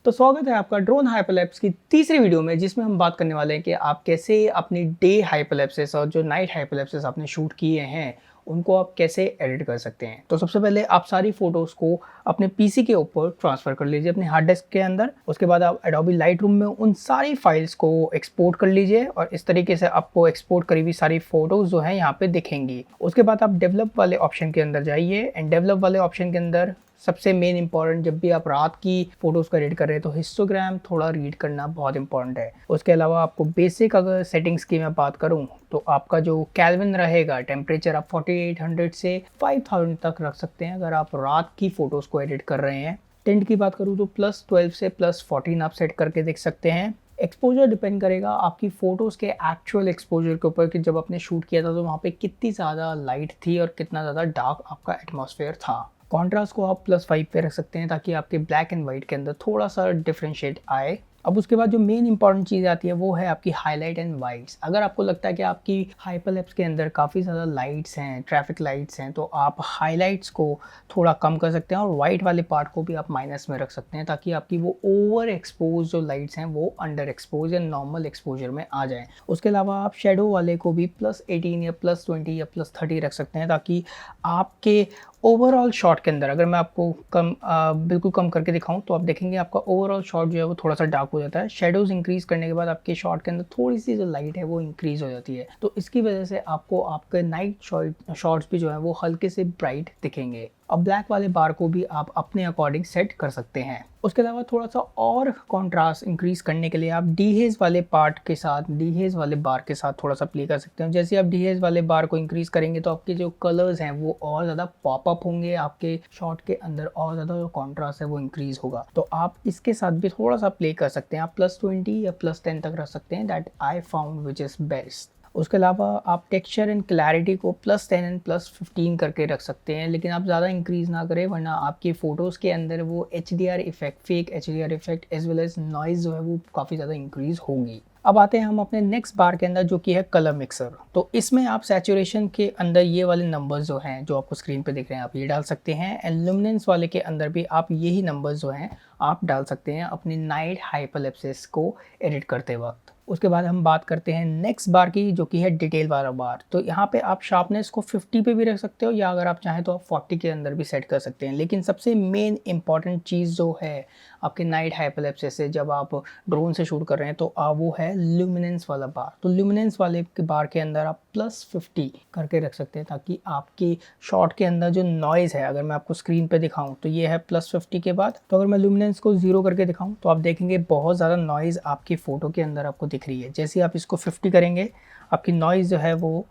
तो स्वागत है आपका ड्रोन हाइपरलैप्स की तीसरी वीडियो में, जिसमें हम बात करने वाले हैं कि आप कैसे अपनी डे हाइपरलैप्सेस और जो नाइट हाइपरलैप्सेस आपने शूट किए हैं उनको आप कैसे एडिट कर सकते हैं। तो सबसे पहले आप सारी फोटोज़ को अपने पीसी के ऊपर ट्रांसफ़र कर लीजिए अपने हार्ड डिस्क के अंदर। उसके बाद आप एडोबी लाइटरूम में उन सारी फाइल्स को एक्सपोर्ट कर लीजिए और इस तरीके से आपको एक्सपोर्ट करी हुई सारी फोटोज़ जो हैं यहाँ पे दिखेंगी। उसके बाद आप डेवलप वाले ऑप्शन के अंदर जाइए एंड डेवलप वाले ऑप्शन के अंदर सबसे मेन इंपॉर्टेंट, जब भी आप रात की फोटोज़ को एडिट कर रहे हैं तो हिस्टोग्राम थोड़ा रीड करना बहुत इंपॉर्टेंट है। उसके अलावा आपको बेसिक अगर सेटिंग्स की मैं बात करूं तो आपका जो केल्विन रहेगा टेम्परेचर आप 4800 से 5000 तक रख सकते हैं अगर आप रात की फ़ोटोज़ को एडिट कर रहे हैं। टिंट की बात करूँ तो +12 से +14 आप सेट करके देख सकते हैं। एक्सपोजर डिपेंड करेगा आपकी फ़ोटोज़ के एक्चुअल एक्सपोजर के ऊपर कि जब आपने शूट किया था तो वहाँ पे कितनी ज़्यादा लाइट थी और कितना ज़्यादा डार्क आपका एटमॉस्फेयर था। कॉन्ट्रास्ट को आप +5 पे रख सकते हैं ताकि आपके ब्लैक एंड वाइट के अंदर थोड़ा सा डिफरेंशिएट आए। अब उसके बाद जो मेन इंपॉर्टेंट चीज़ आती है वो है आपकी हाईलाइट एंड वाइट्स। अगर आपको लगता है कि आपकी हाइपरलैप्स के अंदर काफ़ी ज़्यादा लाइट्स हैं, ट्रैफिक लाइट्स हैं, तो आप हाईलाइट्स को थोड़ा कम कर सकते हैं और वाइट वाले पार्ट को भी आप माइनस में रख सकते हैं ताकि आपकी वो ओवर एक्सपोज जो लाइट्स हैं वो अंडर एक्सपोज या नॉर्मल एक्सपोजर में आ जाएँ। उसके अलावा आप शेडो वाले को भी +18 या +20 या +30 रख सकते हैं ताकि आपके ओवरऑल शॉट के अंदर, अगर मैं आपको बिल्कुल कम करके दिखाऊं तो आप देखेंगे आपका ओवरऑल शॉट जो है वो थोड़ा सा डार्क हो जाता है। शेडोज़ इंक्रीज़ करने के बाद आपके शॉट के अंदर थोड़ी सी जो लाइट है वो इंक्रीज़ हो जाती है, तो इसकी वजह से आपको आपके नाइट शॉट्स भी जो है वो हल्के से ब्राइट दिखेंगे। अब ब्लैक वाले बार को भी आप अपने अकॉर्डिंग सेट कर सकते हैं। उसके अलावा थोड़ा सा और कॉन्ट्रास्ट इंक्रीज करने के लिए आप डीहेज वाले पार्ट के साथ, डीहेज वाले बार के साथ थोड़ा सा प्ले कर सकते हैं। जैसे आप डीहेज वाले बार को इंक्रीज करेंगे तो आपके जो कलर्स हैं वो और ज़्यादा पॉप अप होंगे, आपके शॉट के अंदर और ज़्यादा जो कॉन्ट्रास्ट है वो इंक्रीज होगा। तो आप इसके साथ भी थोड़ा सा प्ले कर सकते हैं। आप +20 या +10 तक रख सकते हैं, that I found which is best. उसके अलावा आप टेक्सचर एंड क्लैरिटी को +10 एंड +15 करके रख सकते हैं, लेकिन आप ज़्यादा इंक्रीज़ ना करें वरना आपकी फ़ोटोज़ के अंदर वो HDR effect, fake HDR effect as well as noise जो है वो काफ़ी ज़्यादा इंक्रीज़ होगी। अब आते हैं हम अपने नेक्स्ट बार के अंदर जो कि है कलर मिक्सर। तो इसमें आप सैचुरेशन के अंदर ये वाले नंबर्स जो हैं जो आपको स्क्रीन पे दिख रहे हैं आप ये डाल सकते हैं एंड लुमिनेंस वाले के अंदर भी आप यही नंबर्स जो हैं आप डाल सकते हैं अपनी नाइट हाइपरलैप्सेस को एडिट करते वक्त। उसके बाद हम बात करते हैं नेक्स्ट बार की जो कि है डिटेल वाला बार। तो यहाँ पे आप शार्पनेस को 50 पे भी रख सकते हो या अगर आप चाहें तो आप 40 के अंदर भी सेट कर सकते हैं। लेकिन सबसे मेन इंपॉर्टेंट चीज़ जो है आपके नाइट हाइपरलैप्सेस से जब आप ड्रोन से शूट कर रहे हैं तो वो है ल्यूमिनेंस वाला बार। तो ल्यूमिनेंस वाले के बार के अंदर आप +50 करके रख सकते हैं ताकि आपकी शॉट के अंदर जो नॉइज़ है, अगर मैं आपको स्क्रीन पे दिखाऊं तो ये है +50 के बाद। तो अगर मैं ल्यूमिनेंस को 0 करके दिखाऊं तो आप देखेंगे बहुत ज़्यादा नॉइज़ आपकी फ़ोटो के अंदर आपको दिख रही है। जैसे ही आप इसको 50 करेंगे आपकी नॉइज़ जो है वो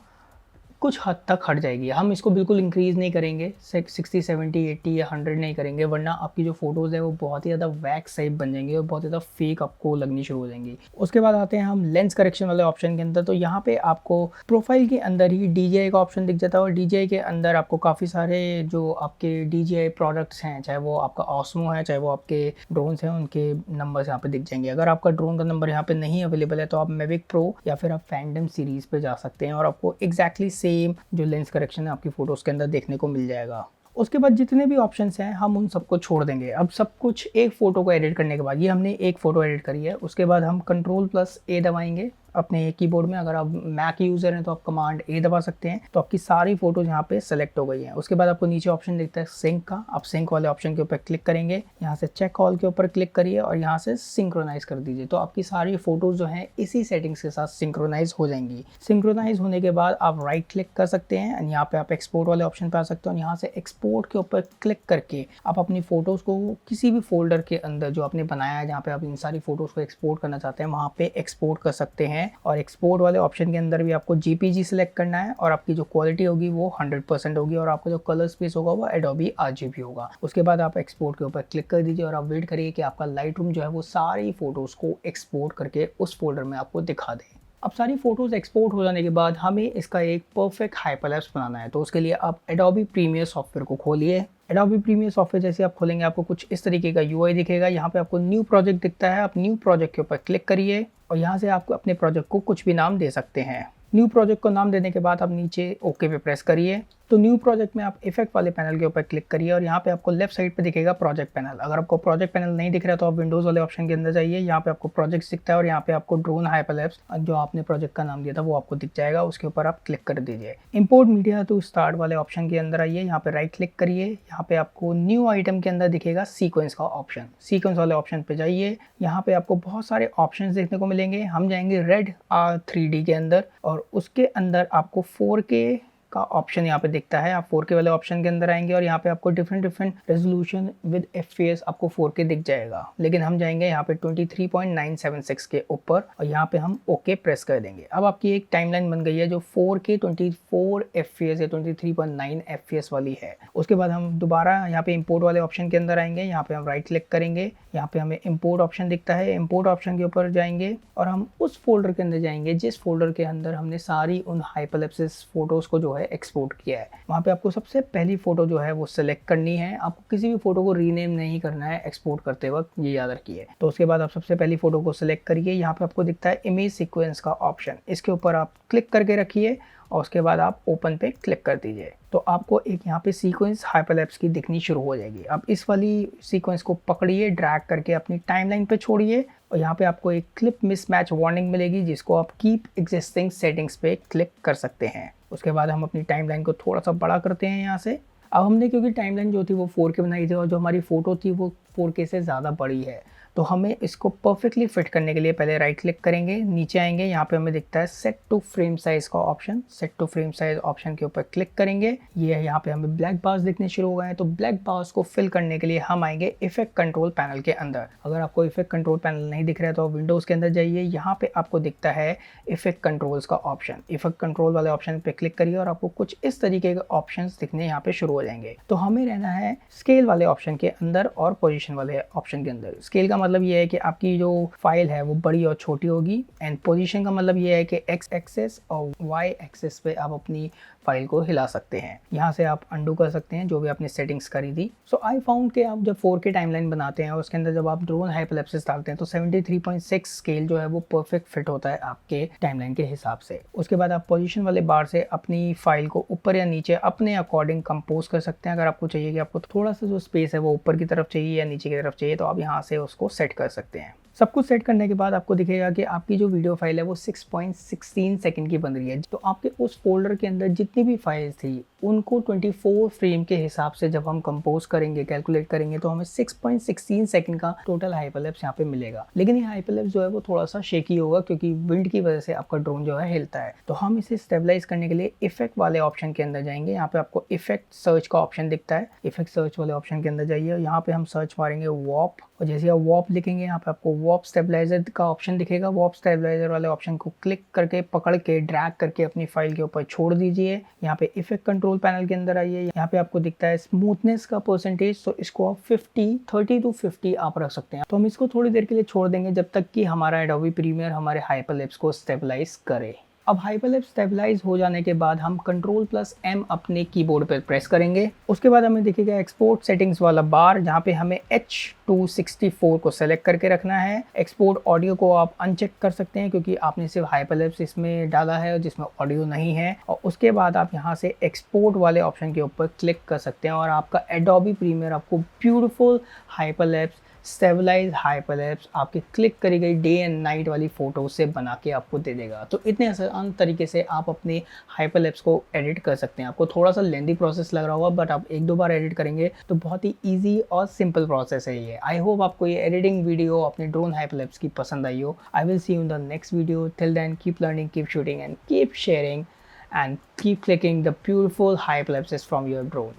कुछ हद तक हट जाएगी। हम इसको बिल्कुल इंक्रीज़ नहीं करेंगे, 60, 70, 80 या 100 नहीं करेंगे, वरना आपकी जो फ़ोटोज़ है वो बहुत ही ज़्यादा वैक्स टाइप बन जाएंगी और बहुत ज़्यादा फेक आपको लगनी शुरू हो जाएंगी। उसके बाद आते हैं हम लेंस करेक्शन वाले ऑप्शन के अंदर। तो यहाँ पे आपको प्रोफाइल के अंदर ही DJI का ऑप्शन दिख जाता है और DJI के अंदर आपको काफ़ी सारे जो आपके DJI प्रोडक्ट्स हैं, चाहे वो आपका ऑस्मो है, चाहे वो आपके ड्रोन्स हैं, उनके नंबर्स यहाँ पे दिख जाएंगे। अगर आपका ड्रोन का नंबर यहाँ पे नहीं अवेलेबल है तो आप मैविक प्रो या फिर आप फैंटम सीरीज़ पे जा सकते हैं और आपको एग्जैक्टली सेम जो लेंस करेक्शन है आपकी फ़ोटोज़ के अंदर देखने को मिल जाएगा। उसके बाद जितने भी ऑप्शंस हैं हम उन सबको छोड़ देंगे। अब सब कुछ एक फ़ोटो को एडिट करने के बाद, ये हमने एक फ़ोटो एडिट करी है, उसके बाद हम Ctrl+A दबाएंगे अपने कीबोर्ड में। अगर आप मैक यूज़र हैं तो आप कमांड A दबा सकते हैं। तो आपकी सारी फ़ोटोज़ यहाँ पे सेलेक्ट हो गई हैं। उसके बाद आपको नीचे ऑप्शन दिखता है सिंक का, आप सिंक वाले ऑप्शन के ऊपर क्लिक करेंगे, यहाँ से चेक ऑल के ऊपर क्लिक करिए और यहाँ से सिंक्रोनाइज़ कर दीजिए। तो आपकी सारी फ़ोटोज़ जो हैं इसी सेटिंग्स के साथ सिंक्रोनाइज़ हो जाएंगी। सिंक्रोनाइज़ होने के बाद आप राइट क्लिक कर सकते हैं एंड यहाँ पे आप एक्सपोर्ट वाले ऑप्शन पे आ सकते हो और यहाँ से एक्सपोर्ट के ऊपर क्लिक करके आप अपनी फ़ोटोज़ को किसी भी फोल्डर के अंदर जो आपने बनाया है, जहाँ पे आप इन सारी फ़ोटोज़ को एक्सपोर्ट करना चाहते हैं, वहाँ पे एक्सपोर्ट कर सकते हैं। और एक्सपोर्ट वाले ऑप्शन के अंदर भी आपको JPG सिलेक्ट करना है और आपकी जो क्वालिटी होगी वो 100% होगी और आपका जो कलर स्पेस होगा वो Adobe RGB होगा। उसके बाद आप एक्सपोर्ट के ऊपर क्लिक कर दीजिए और आप वेट करिए कि आपका लाइटरूम जो है वो सारी फ़ोटोज़ को एक्सपोर्ट करके उस फोल्डर में आपको दिखा दे। अब सारी फ़ोटोज़ एक्सपोर्ट हो जाने के बाद हमें इसका एक परफेक्ट हाइपरलैप्स बनाना है। तो उसके लिए आप Adobe Premiere सॉफ्टवेयर को खोलिए। Adobe Premiere सॉफ्टवेयर जैसे आप खोलेंगे आपको कुछ इस तरीके का UI दिखेगा। यहाँ पे आपको न्यू प्रोजेक्ट दिखता है, आप न्यू प्रोजेक्ट के ऊपर क्लिक करिए और यहाँ से आप अपने प्रोजेक्ट को कुछ भी नाम दे सकते हैं। न्यू प्रोजेक्ट को नाम देने के बाद आप नीचे ओके पे प्रेस करिए तो न्यू प्रोजेक्ट में आप इफेक्ट वाले पैनल के ऊपर क्लिक करिए और यहाँ पे आपको लेफ्ट साइड पे दिखेगा प्रोजेक्ट पैनल। अगर आपको प्रोजेक्ट पैनल नहीं दिख रहा तो आप विंडोज वाले ऑप्शन के अंदर जाइए, यहाँ पे आपको प्रोजेक्ट दिखता है और यहाँ पे आपको ड्रोन हाइपरलैप्स जो आपने प्रोजेक्ट का नाम दिया था वो आपको दिख जाएगा, उसके ऊपर आप क्लिक कर दीजिए। इंपोर्ट मीडिया टू स्टार्ट वाले ऑप्शन के अंदर आइए, यहाँ पे राइट क्लिक करिए, यहाँ पे आपको न्यू आइटम के अंदर दिखेगा सीक्वेंस का ऑप्शन। सीक्वेंस वाले ऑप्शन पे जाइए, यहाँ पे आपको बहुत सारे ऑप्शंस देखने को मिलेंगे। हम जाएंगे रेड R3D के अंदर और उसके अंदर आपको 4K का ऑप्शन यहाँ पे दिखता है। आप 4K वाले ऑप्शन के अंदर आएंगे और यहाँ पे आपको डिफरेंट रेजोल्यूशन विद FPS आपको 4K दिख जाएगा, लेकिन हम जाएंगे यहाँ पे 23.976 के ऊपर और यहाँ पे हम ओके प्रेस कर देंगे। अब आपकी एक टाइमलाइन बन गई है जो 4K 24 FPS या 23.9 FPS वाली है। उसके बाद हम दोबारा यहाँ पे इंपोर्ट वाले ऑप्शन के अंदर आएंगे, यहाँ पे हम राइट क्लिक करेंगे, यहाँ पे हमें इंपोर्ट ऑप्शन दिखता है। इंपोर्ट ऑप्शन के ऊपर जाएंगे और हम उस फोल्डर के अंदर जाएंगे जिस फोल्डर के अंदर हमने सारी उन हाइपरलैप्सिस फोटोज को जो है एक्सपोर्ट किया है। वहाँ पे आपको सबसे पहली फोटो जो है वो सिलेक्ट करनी है। आपको किसी भी फोटो को रीनेम नहीं करना है एक्सपोर्ट करते वक्त, ये याद रखिए। तो उसके बाद आप सबसे पहली फोटो को सिलेक्ट करिए, यहाँ पे आपको दिखता है इमेज सीक्वेंस का ऑप्शन, इसके ऊपर आप क्लिक करके रखिए और उसके बाद आप ओपन पे क्लिक कर दीजिए। तो आपको एक यहाँ पे सीक्वेंस हाइपरलैप्स की दिखनी शुरू हो जाएगी। अब इस वाली सीक्वेंस को पकड़िए, ड्रैग करके अपनी टाइमलाइन पे छोड़िए और यहाँ पे आपको एक क्लिप मिसमैच वार्निंग मिलेगी जिसको आप कीप एग्जिस्टिंग सेटिंग्स पे क्लिक कर सकते हैं। उसके बाद हम अपनी टाइमलाइन को थोड़ा सा बड़ा करते हैं यहाँ से। अब हमने क्योंकि टाइमलाइन जो थी वो 4K बनाई थी और जो हमारी फ़ोटो थी वो 4K से ज़्यादा बड़ी है, तो हमें इसको परफेक्टली फिट करने के लिए पहले राइट क्लिक करेंगे, नीचे आएंगे, यहाँ पे हमें दिखता है सेट टू फ्रेम साइज का option. Set to frame size option के ऊपर क्लिक करेंगे, ये यहाँ पे हमें ब्लैक बार्स दिखने शुरू हो गए हैं। तो ब्लैक बार्स को फिल करने के लिए हम आएंगे इफेक्ट कंट्रोल पैनल के अंदर। अगर आपको इफेक्ट कंट्रोल पैनल नहीं दिख रहा है तो विंडोज के अंदर जाइए, यहाँ पे आपको दिखता है इफेक्ट कंट्रोल्स का ऑप्शन। इफेक्ट कंट्रोल वाले ऑप्शन पे क्लिक करिए और आपको कुछ इस तरीके के ऑप्शन दिखने यहाँ पे शुरू हो जाएंगे। तो हमें रहना है स्केल वाले ऑप्शन के अंदर और पोजिशन वाले ऑप्शन के अंदर। स्केल का मतलब ये है कि आपकी जो फाइल है वो बड़ी और छोटी होगी, एंड पोजीशन का मतलब ये है कि एक्स एक्सेस और वाई एक्सेस पे आप अपनी फाइल को हिला सकते हैं। यहाँ से आप अंडू कर सकते हैं जो भी आपने सेटिंग्स करी थी। सो आई फाउंड कि आप जब 4K टाइमलाइन बनाते हैं और उसके अंदर जब आप ड्रोन हाइपरलैप्सिस डालते हैं तो 73.6 स्केल जो है वो परफेक्ट फिट होता है आपके टाइमलाइन के हिसाब से। उसके बाद आप पोजीशन वाले बार से अपनी फाइल को ऊपर या नीचे अपने अकॉर्डिंग कंपोज कर सकते हैं। अगर आपको चाहिए कि आपको थोड़ा सा जो स्पेस है वो ऊपर की तरफ चाहिए या नीचे की तरफ चाहिए तो आप यहाँ से उसको सेट कर सकते हैं। सब कुछ सेट करने के बाद आपको दिखेगा कि आपकी जो वीडियो फाइल है वो 6.16 सेकंड की बन रही है। तो आपके उस फोल्डर के अंदर जितनी भी फाइल्स थी उनको 24 फ्रेम के हिसाब से जब हम कंपोज करेंगे, कैलकुलेट करेंगे तो हमें 6.16 सेकंड का टोटल हाइपरलैप्स यहाँ पे मिलेगा। लेकिन ये हाइपरलैप्स जो है वो थोड़ा सा शेकी होगा क्योंकि विंड की वजह से आपका ड्रोन जो है हिलता है। तो हम इसे स्टेबलाइज करने के लिए इफेक्ट वाले ऑप्शन के अंदर जाएंगे, यहाँ पे आपको इफेक्ट सर्च का ऑप्शन दिखता है। इफेक्ट सर्च वाले ऑप्शन के अंदर जाइए, यहाँ पे हम सर्च मारेंगे वॉप और जैसे आप वॉप लिखेंगे यहाँ पे आपको वॉप स्टेबलाइजर का ऑप्शन दिखेगा। वॉप स्टेबलाइजर वाले ऑप्शन को क्लिक करके पकड़ के ड्रैग करके अपनी फाइल के ऊपर छोड़ दीजिए। यहाँ पे इफेक्ट कंट्रोल पैनल के अंदर आइए, यहाँ पे आपको दिखता है स्मूथनेस का परसेंटेज, तो इसको आप 30 to 50 आप रख सकते हैं। तो हम इसको थोड़ी देर के लिए छोड़ देंगे जब तक कि हमारा एडोबी प्रीमियर हमारे हाइपरलैप्स को स्टेबलाइज करे। अब हाइपरलैप्स स्टेबलाइज हो जाने के बाद हम Ctrl+M अपने कीबोर्ड पर प्रेस करेंगे। उसके बाद हमें दिखेगा एक्सपोर्ट सेटिंग्स वाला बार, जहाँ पे हमें H264 को सेलेक्ट करके रखना है। एक्सपोर्ट ऑडियो को आप अनचेक कर सकते हैं क्योंकि आपने सिर्फ हाइपरलैप्स इसमें डाला है जिसमें ऑडियो नहीं है। और उसके बाद आप यहाँ से एक्सपोर्ट वाले ऑप्शन के ऊपर क्लिक कर सकते हैं और आपका एडोबी प्रीमियर आपको ब्यूटीफुल हाइपरलैप्स स्टेबलाइज हाइपरलैप्स आपके क्लिक करी गई डे एंड नाइट वाली फोटो से बना के आपको दे देगा। तो इतने आसान तरीके से आप अपने हाइपरलैप्स को एडिट कर सकते हैं। आपको थोड़ा सा लेंदी प्रोसेस लग रहा होगा बट आप एक दो बार एडिट करेंगे तो बहुत ही ईजी और सिंपल प्रोसेस है ये। आई होप आपको ये एडिटिंग वीडियो अपने ड्रोन हाइपरलैप्स की पसंद आई हो। I will see you in the next video. Till then keep learning, keep shooting and keep sharing and keep clicking the beautiful hyperlapses from your drone.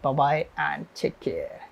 Bye bye and take care.